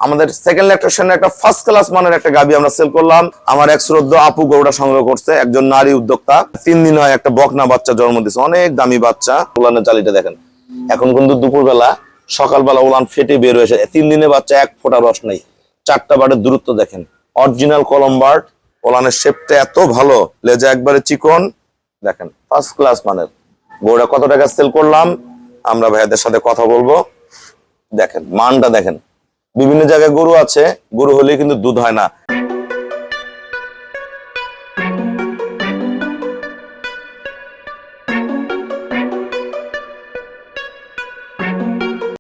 আমাদের সেকেন্ড ল্যাকটেশনে একটা first class মানের একটা গাবি আমরা সেল করলাম। আমার এক শ্রদ্ধ আপু গরুটা সংগ্রহ করছে, একজন নারী উদ্যোক্তা। 3 দিন হয় একটা বকনা বাচ্চা জন্ম দিয়েছে, অনেক দামি বাচ্চা। উলানের জালিটা দেখেন, এখন কিন্তু দুপুরবেলা সকালবেলা উলান ফেটে বের হয়েছে। 3 দিনে বাচ্চা, এক ফোঁটা রস নাই। 4টা বাটের দূরত্ব দেখেন, অরিজিনাল কলম্বার্ড। উলানের শেপটা এত ভালো, লেজা একবারে চিকন, দেখেন ফার্স্ট ক্লাস মানের। গরুটা কত টাকা সেল করলাম আমরা ভাইয়াদের সাথে কথা বলবো। দেখেন মানটা দেখেন, বিভিন্ন জায়গায় গরু আছে, গরু হলে কিন্তু দুধ হয় না।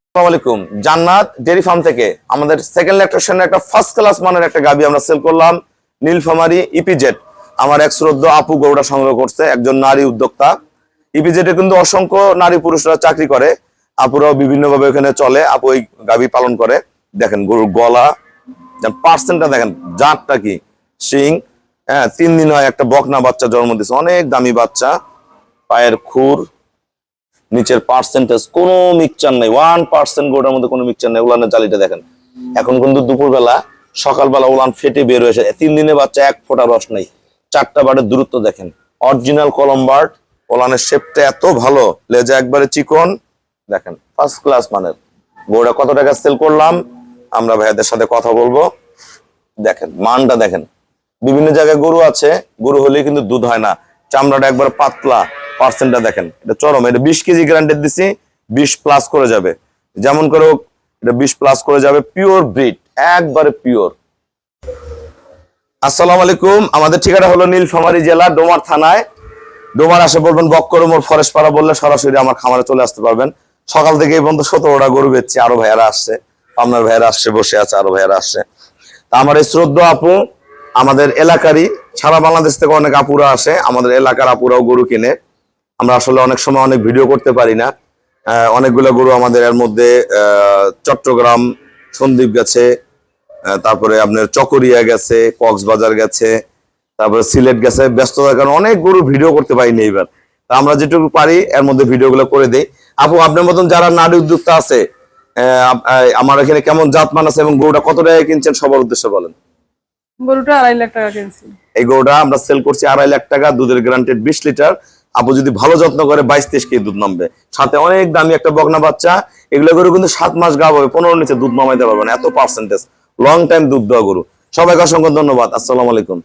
আসসালামু আলাইকুম, জান্নাত ডেয়ারি ফার্ম থেকে আমাদের সেকেন্ড ল্যাকটেশনে একটা ফার্স্ট ক্লাস মানের একটা গাবি আমরা সেল করলাম, নীলফামারী ইপিজেড। আমার এক শ্রদ্ধ আপু গরুটা সংগ্রহ করছে, একজন নারী উদ্যোক্তা। ইপিজেডে কিন্তু অসংখ্য নারী পুরুষরা চাকরি করে, আপুরাও বিভিন্ন ভাবে ওখানে চলে, আপু ওই গাবি পালন করে। দেখেন গরুর গলা পার্সেন্টটা দেখেন, জাতটা কি সিং। হ্যাঁ, 3 দিন হয় একটা বকনা বাচ্চা জন্ম দিয়েছে, অনেক দামি বাচ্চা। পায়ের খুর, নিচের পার্সেন্টেজ কোনো মিক্সচার নেই, 1% গরুটার মধ্যে কোনো মিক্সচার নেই। উলানের জালিটা দেখেন, এখন কিন্তু দুপুরবেলা সকালবেলা উলান ফেটে বের হয়েছে। 3 দিনে বাচ্চা, এক ফোঁটা রস নেই। 4টা বাটের দূরত্ব দেখেন, অরিজিনাল কলম্বার্ড। উলানের শেপটা এত ভালো, লেজা একবারে চিকন, দেখেন ফার্স্ট ক্লাস মানের। গরুটা কত টাকা সেল করলাম আমরা ভাইয়াদের সাথে কথা বলবো। দেখেন মানটা দেখেন, বিভিন্ন জায়গায় গরু আছে, গরু হলে কিন্তু দুধ হয় না। চামড়াটা একবার পাতলা, পার্সেন্টটা দেখেন, এটা চরম। এটা 20 কেজি গ্যারান্টেড দিছি, 20 প্লাস করে যাবে। যেমন করে হোক এটা 20 প্লাস করে যাবে। পিওর ব্রিড, একবারে পিওর। আসসালামু আলাইকুম, আমাদের ঠিকানা হলো নীলফামারী জেলা ডোমার থানায়। ডোমার আসে বলবেন বক্করমোর ফরেস্ট পাড়া বললে সরাসরি আমার খামারে চলে আসতে পারবেন। সকাল থেকে এই পর্যন্ত 17টা গরু বেচছি, আরো ভাইয়ারা আসছে, আপনার ভাইয়ারা আসছে, বসে আছে, আরো ভাইয়ারা আসছে। তা আমার এই শ্রদ্ধ আপু আমাদের এলাকারই, সারা বাংলাদেশ থেকে অনেক আপুরা আসে, আমাদের এলাকার আপুরাও গরু কিনে। আমরা আসলে অনেক সময় অনেক ভিডিও করতে পারি না। অনেকগুলো গরু আমাদের এর মধ্যে চট্টগ্রাম, সন্দ্বীপ গেছে, তারপরে আপনার চকরিয়া গেছে, কক্সবাজার গেছে, তারপরে সিলেট গেছে। ব্যস্ততার কারণে অনেক গরু ভিডিও করতে পারিনি এবার। আমরা যেটুকু পারি এর মধ্যে ভিডিওগুলো করে দিই। আপু, আপনার মতন যারা নারী উদ্যোক্তা আছে, আমার এখানে কেমন জাতমান আছে এবং গরুটা কত টাকা কিনছেন সবার উদ্দেশ্যে বলেন। গরুটা 2.5 লাখ টাকা কিনছি। এই গরুটা আমরা সেল করছি 2.5 লাখ টাকা, দুধের গ্যারান্টেড 20 লিটার। আপু যদি ভালো যত্ন করে 22-23 কেজি দুধ নামবে, সাথে অনেক দামি একটা বকনা বাচ্চা। এগুলো গরু কিন্তু 7 মাস গাব হবে, 15 নিচে দুধ নামাইতে পারবে না, এত পার্সেন্টেজ, লং টাইম দুধ দেওয়া গরু। সবাইকে অসংখ্য ধন্যবাদ। আসসালামু আলাইকুম।